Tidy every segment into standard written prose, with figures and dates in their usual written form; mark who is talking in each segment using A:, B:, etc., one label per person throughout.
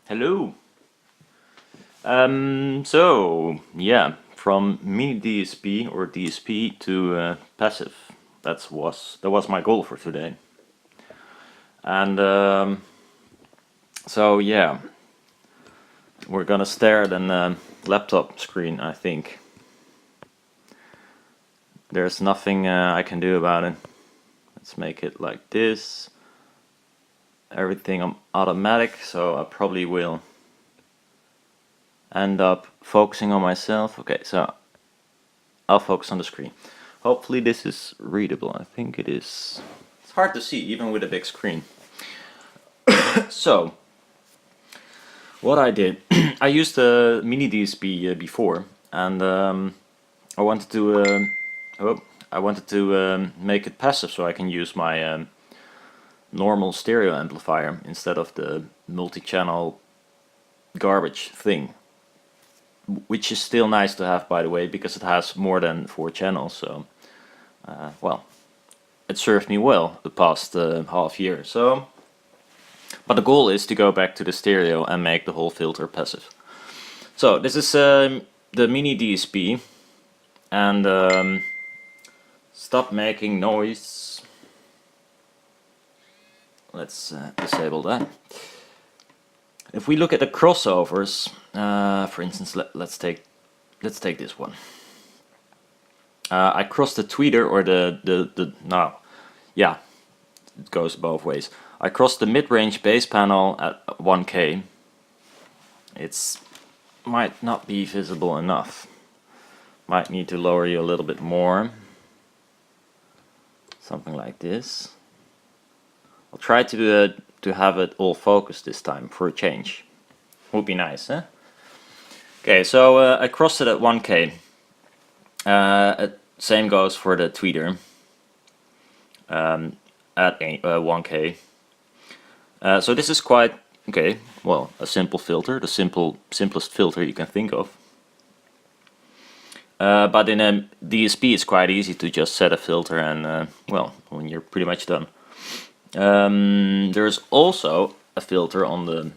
A: Hello. So yeah, from MiniDSP or DSP to passive. That was my goal for today. And so yeah, we're gonna stare at a laptop screen. I think there's nothing I can do about it. Let's make it like this. Everything on automatic, so I probably will end up focusing on myself. Okay, so I'll focus on the screen. Hopefully this is readable. I think it is. It's hard to see even with a big screen. So what I did, I used the MiniDSP before, and I wanted to make it passive so I can use my normal stereo amplifier instead of the multi-channel garbage thing, which is still nice to have, by the way, because it has more than 4 channels. So well, it served me well the past half year. So, but the goal is to go back to the stereo and make the whole filter passive. So this is the MiniDSP, and stop making noise. Let's disable that. If we look at the crossovers, for instance, let's take this one. I crossed the tweeter or yeah, it goes both ways. I crossed the mid-range bass panel at 1K. It's might not be visible enough. Might need to lower you a little bit more. Something like this. I'll try to have it all focused this time for a change. Would be nice, huh? Okay, so I crossed it at 1K. Same goes for the tweeter at 1K. So this is quite okay. Well, a simple filter, the simplest filter you can think of. But in a DSP, it's quite easy to just set a filter, and well, when you're pretty much done. There's also a filter on the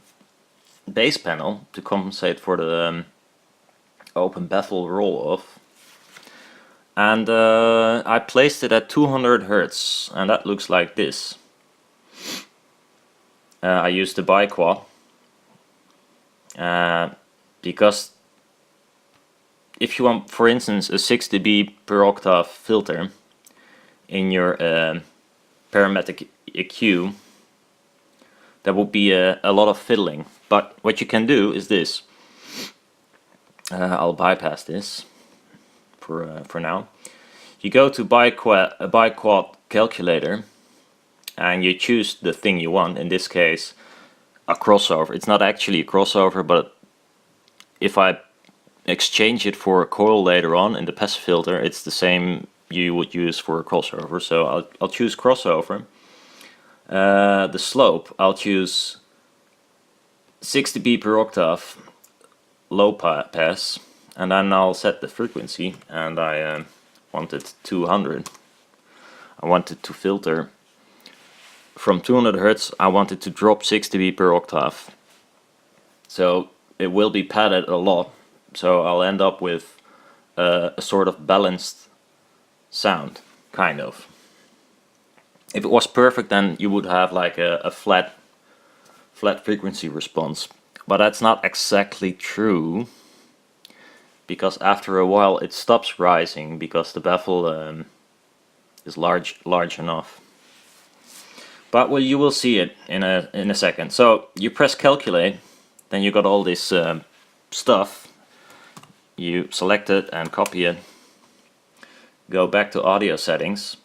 A: bass panel to compensate for the open baffle roll-off. And I placed it at 200 Hz, and that looks like this. I used the biquad because if you want, for instance, a 6 dB per octave filter in your parametric EQ, that would be a lot of fiddling. But what you can do is this. I'll bypass this for now. You go to biquad calculator and you choose the thing you want. In this case, a crossover. It's not actually a crossover, but if I exchange it for a coil later on in the passive filter, it's the same you would use for a crossover. So I'll choose crossover. The slope, I'll choose 6 dB per octave low pass, and then I'll set the frequency, and I wanted 200. I wanted to filter from 200 Hz. I wanted to drop 6 dB per octave, so it will be padded a lot, so I'll end up with a sort of balanced sound, kind of. If it was perfect, then you would have like a flat frequency response, but that's not exactly true, because after a while it stops rising because the baffle is large enough. But well, you will see it in a second. So you press calculate, then you got all this stuff. You select it and copy it. Go back to audio settings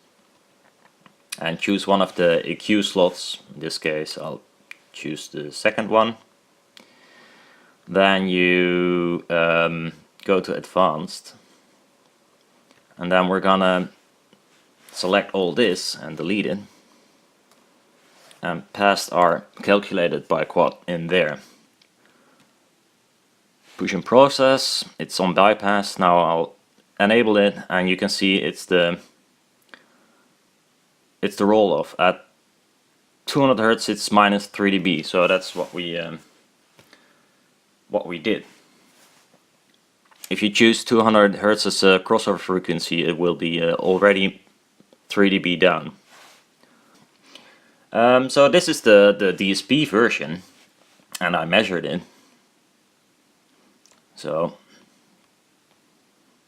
A: and choose one of the EQ slots. In this case, I'll choose the second one. Then you go to advanced, and then we're gonna select all this and delete it, and paste our calculated biquad in there. Push and process, it's on bypass. Now I'll enable it, and you can see it's the roll-off at 200 Hz. It's minus 3 dB, so that's what we what we did. If you choose 200 Hz as a crossover frequency, it will be already 3 dB down. So this is the DSP version, and I measured it. So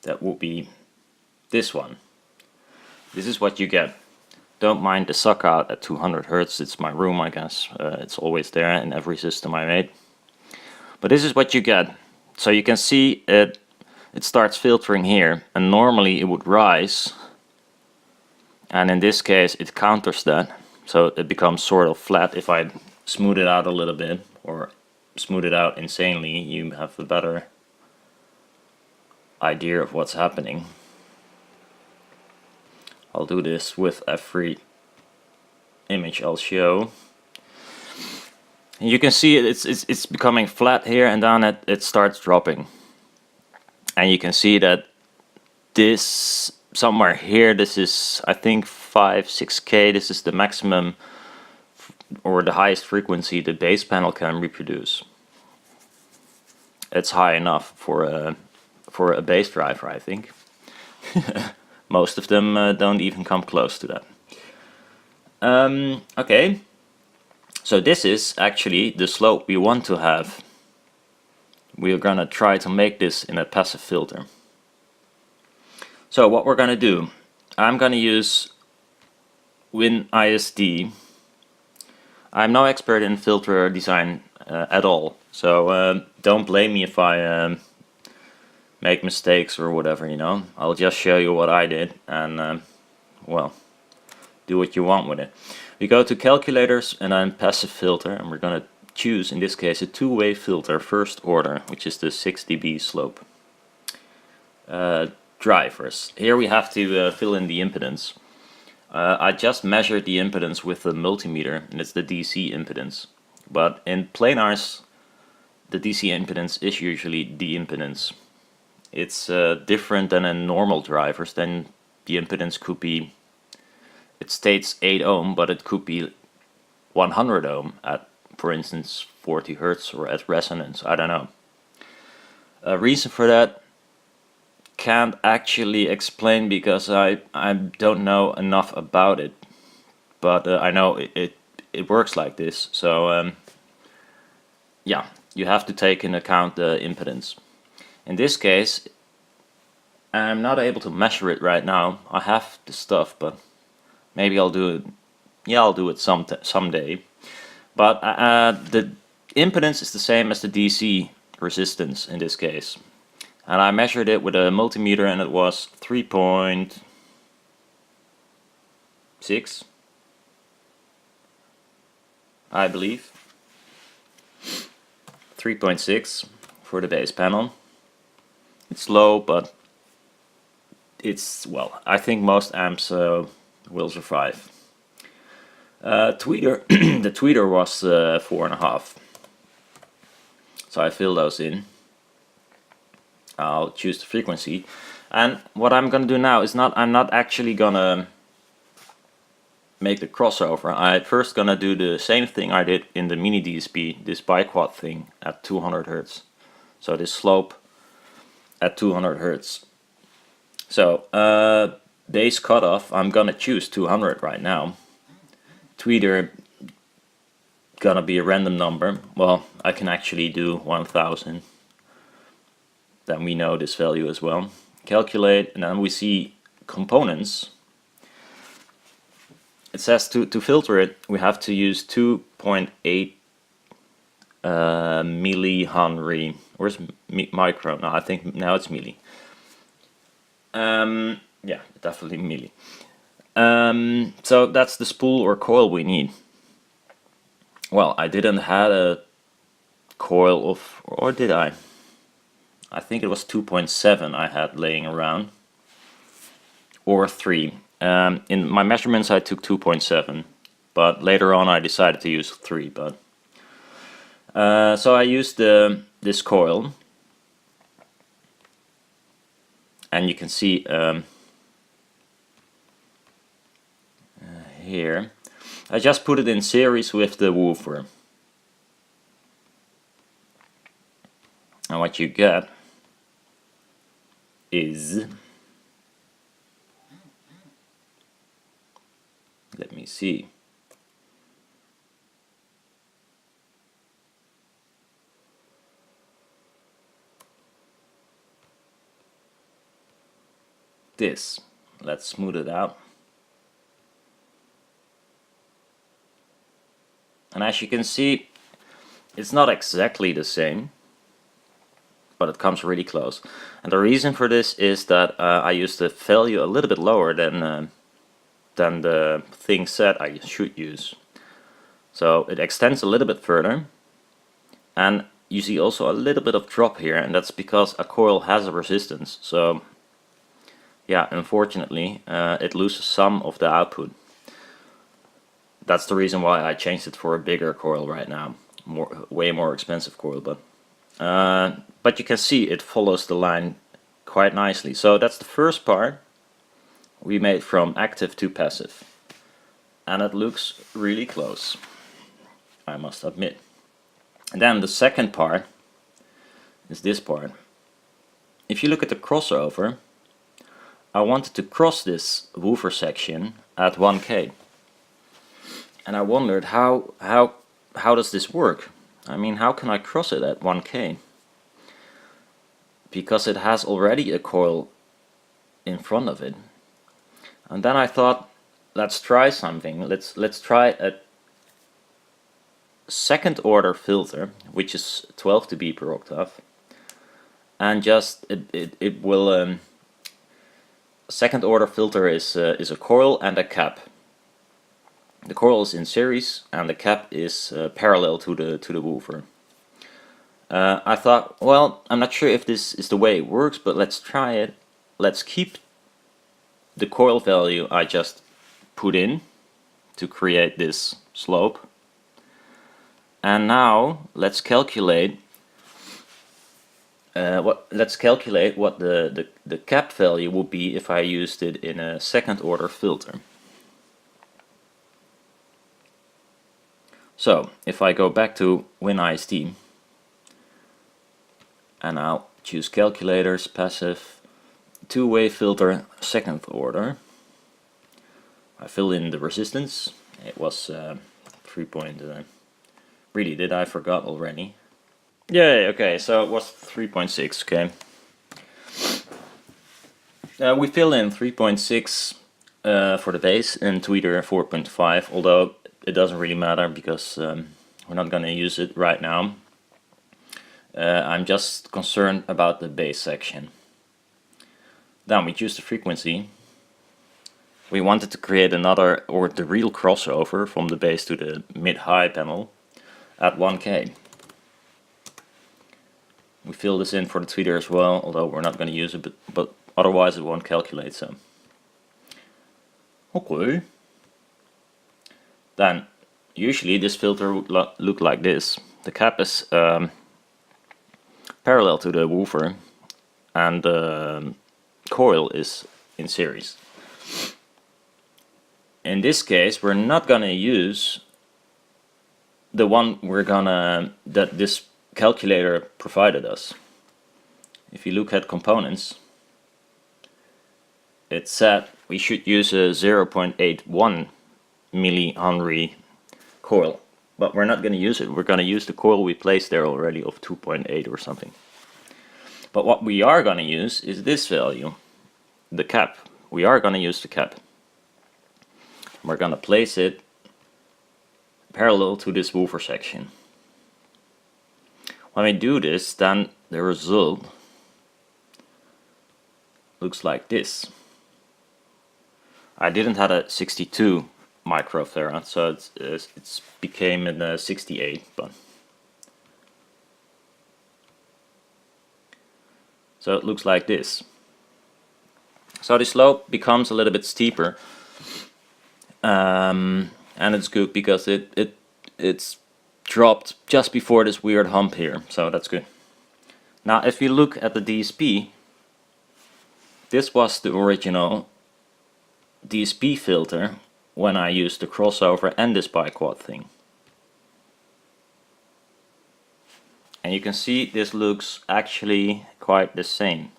A: that will be this one. This is what you get. Don't mind the suck out at 200 Hz. It's my room, I guess. It's always there in every system I made. But this is what you get. So you can see it starts filtering here, and normally it would rise, and in this case it counters that, so it becomes sort of flat. If I smooth it out a little bit, or smooth it out insanely, you have a better idea of what's happening. I'll do this with every image I'll show. And you can see it's becoming flat here, and then it starts dropping. And you can see that this somewhere here, this is I think 5-6K. This is the maximum or the highest frequency the bass panel can reproduce. It's high enough for a bass driver, I think. Most of them don't even come close to that. Okay, so this is actually the slope we want to have. We're gonna try to make this in a passive filter. So what we're gonna do, I'm gonna use WinISD. I'm no expert in filter design at all, so don't blame me if I make mistakes or whatever, you know. I'll just show you what I did, and well, do what you want with it. We go to calculators and then passive filter, and we're gonna choose, in this case, a two-way filter, first order, which is the 6 dB slope. Drivers. Here we have to fill in the impedance. I just measured the impedance with the multimeter, and it's the DC impedance. But in planars, the DC impedance is usually the impedance. It's different than in normal drivers. Then the impedance could be, it states 8 ohm, but it could be 100 ohm at, for instance, 40 Hz or at resonance. I don't know. A reason for that can't actually explain, because I don't know enough about it, but I know it works like this. So yeah, you have to take into account the impedance. In this case, I'm not able to measure it right now. I have the stuff, but maybe I'll do it. Yeah, I'll do it someday. But the impedance is the same as the DC resistance in this case. And I measured it with a multimeter, and it was 3.6, I believe. 3.6 for the bass panel. It's low, but it's, well, I think most amps will survive. Tweeter, the tweeter was 4.5. So I fill those in. I'll choose the frequency, and what I'm gonna do now is I'm not actually gonna make the crossover. I'm first gonna do the same thing I did in the MiniDSP, this biquad thing at 200 Hz. So this slope at 200 Hz. So bass cutoff, I'm gonna choose 200 right now. Tweeter gonna be a random number. Well, I can actually do 1000. Then we know this value as well. Calculate, and then we see components. It says to filter it, we have to use 2.8 millihenry. Where's micro? No, I think now it's milli. Yeah, definitely milli. So that's the spool or coil we need. Well, I didn't have a coil of, or did I? I think it was 2.7 I had laying around, or 3. In my measurements I took 2.7, but later on I decided to use 3. But so I used this coil, and you can see here, I just put it in series with the woofer. And what you get is, let me see, this. Let's smooth it out. And as you can see, it's not exactly the same, but it comes really close. And the reason for this is that I used the value a little bit lower than the thing said I should use. So it extends a little bit further, and you see also a little bit of drop here, and that's because a coil has a resistance. So yeah, unfortunately it loses some of the output. That's the reason why I changed it for a bigger coil right now, way more expensive coil, but you can see it follows the line quite nicely. So that's the first part we made from active to passive, and it looks really close, I must admit. And then the second part is this part. If you look at the crossover, I wanted to cross this woofer section at 1K. And I wondered how does this work? I mean, how can I cross it at 1K? Because it has already a coil in front of it. And then I thought, let's try something. Let's try a second order filter, which is 12 dB per octave, and just it will. Second order filter is a coil and a cap. The coil is in series and the cap is parallel to the woofer. I thought, well, I'm not sure if this is the way it works, but let's try it. Let's keep the coil value I just put in to create this slope. And now let's calculate what the cap value would be if I used it in a second order filter. So if I go back to WinISD and I'll choose calculators, passive, two-way filter, second order, I fill in the resistance. It was 3 point, really, did I forgot already? Yay, okay, so it was 3.6, okay. We fill in 3.6 for the base and tweeter 4.5, although it doesn't really matter because we're not going to use it right now. I'm just concerned about the bass section. Then we choose the frequency. We wanted to create another, or the real crossover from the bass to the mid-high panel at 1K. We fill this in for the tweeter as well, although we're not going to use it, but otherwise it won't calculate, so. Okay. Then, usually this filter would look like this. The cap is parallel to the woofer, and the coil is in series. In this case, we're not gonna use the one that this calculator provided us. If you look at components, it said we should use a 0.81 millihenry coil, but we're not going to use it. We're going to use the coil we placed there already of 2.8 or something. But what we are going to use is this value, the cap. We are going to use the cap. We're going to place it parallel to this woofer section. When we do this, then the result looks like this. I didn't have a 62 microfarad, so it's became in 68, but so it looks like this. So the slope becomes a little bit steeper, and it's good because it's dropped just before this weird hump here, so that's good. Now if you look at the DSP, this was the original DSP filter when I used the crossover and this biquad thing. And you can see this looks actually quite the same,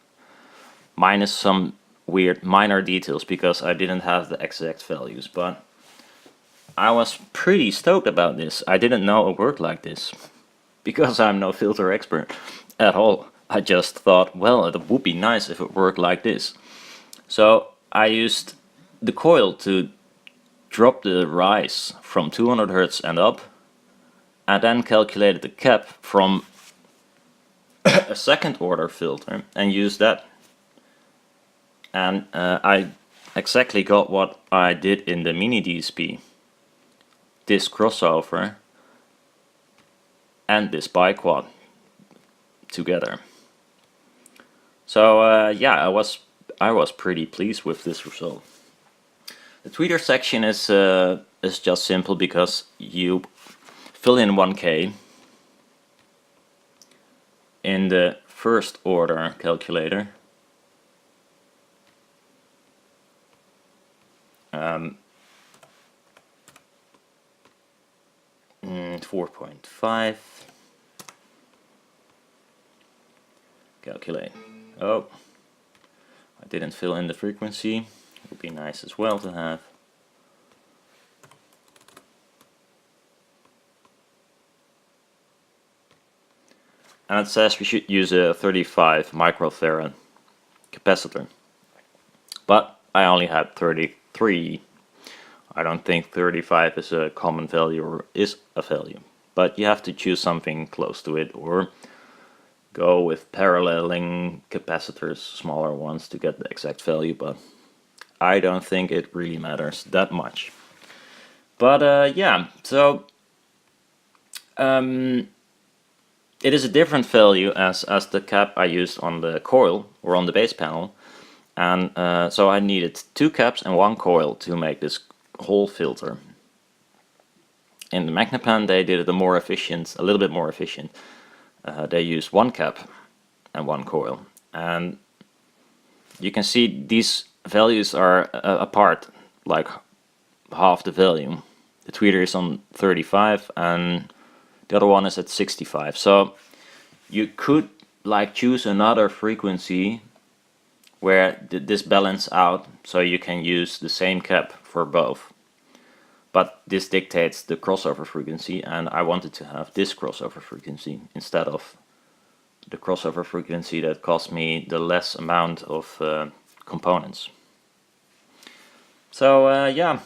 A: minus some weird minor details because I didn't have the exact values, but I was pretty stoked about this. I didn't know it worked like this because I'm no filter expert at all. I just thought, well, it would be nice if it worked like this. So I used the coil to drop the rise from 200 Hz and up, and then calculated the cap from a second order filter and used that. And I exactly got what I did in the MiniDSP. This crossover and this biquad together. So yeah, I was pretty pleased with this result. The tweeter section is just simple because you fill in 1K in the first order calculator. 4.5. Calculate. Oh, I didn't fill in the frequency. Would be nice as well to have. And it says we should use a 35 microfarad capacitor, but I only had 33. I don't think 35 is a common value or is a value, but you have to choose something close to it or go with paralleling capacitors, smaller ones, to get the exact value, but I don't think it really matters that much. But yeah, so it is a different value as the cap I used on the coil or on the base panel, and so I needed 2 caps and 1 coil to make this whole filter. In the Magnapan they did it a little bit more efficient. They used 1 cap and 1 coil, and you can see these values are apart, like half the value. The tweeter is on 35 and the other one is at 65. So you could like choose another frequency where this balance out, so you can use the same cap for both. But this dictates the crossover frequency, and I wanted to have this crossover frequency instead of the crossover frequency that cost me the less amount of components. So yeah,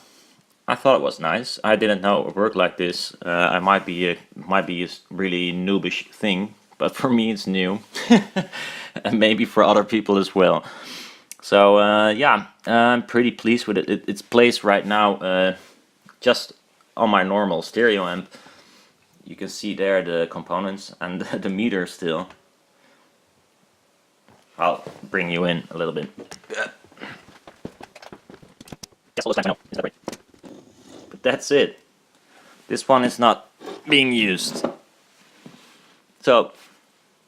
A: I thought it was nice. I didn't know it would work like this. I might be a really noobish thing, but for me it's new, and maybe for other people as well. So yeah, I'm pretty pleased with it. It's placed right now just on my normal stereo amp. You can see there the components and the meter still. I'll bring you in a little bit. But that's it. This one is not being used. So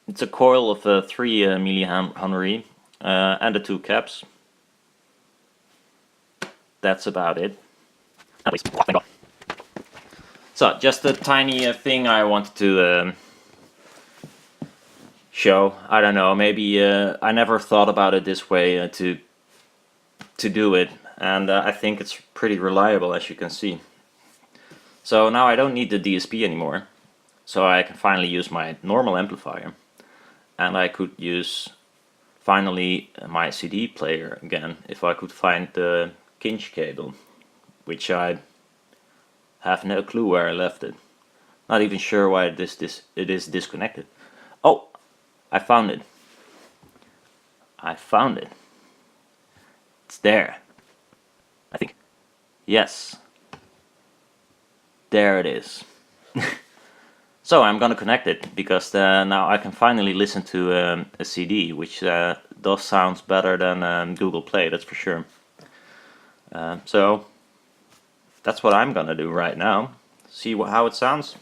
A: it's a coil of 3 millihenry and the 2 caps. That's about it. So just a tiny thing I wanted to show. I don't know, maybe I never thought about it this way to do it, and I think it's pretty reliable, as you can see. So now I don't need the DSP anymore, so I can finally use my normal amplifier, and I could use finally my CD player again if I could find the kinch cable, which I have no clue where I left it. Not even sure why it is disconnected. Oh, I found it. I found it. It's there. I think. Yes. There it is. So I'm gonna connect it because now I can finally listen to a CD, which does sounds better than Google Play, that's for sure. So that's what I'm gonna do right now. See how it sounds.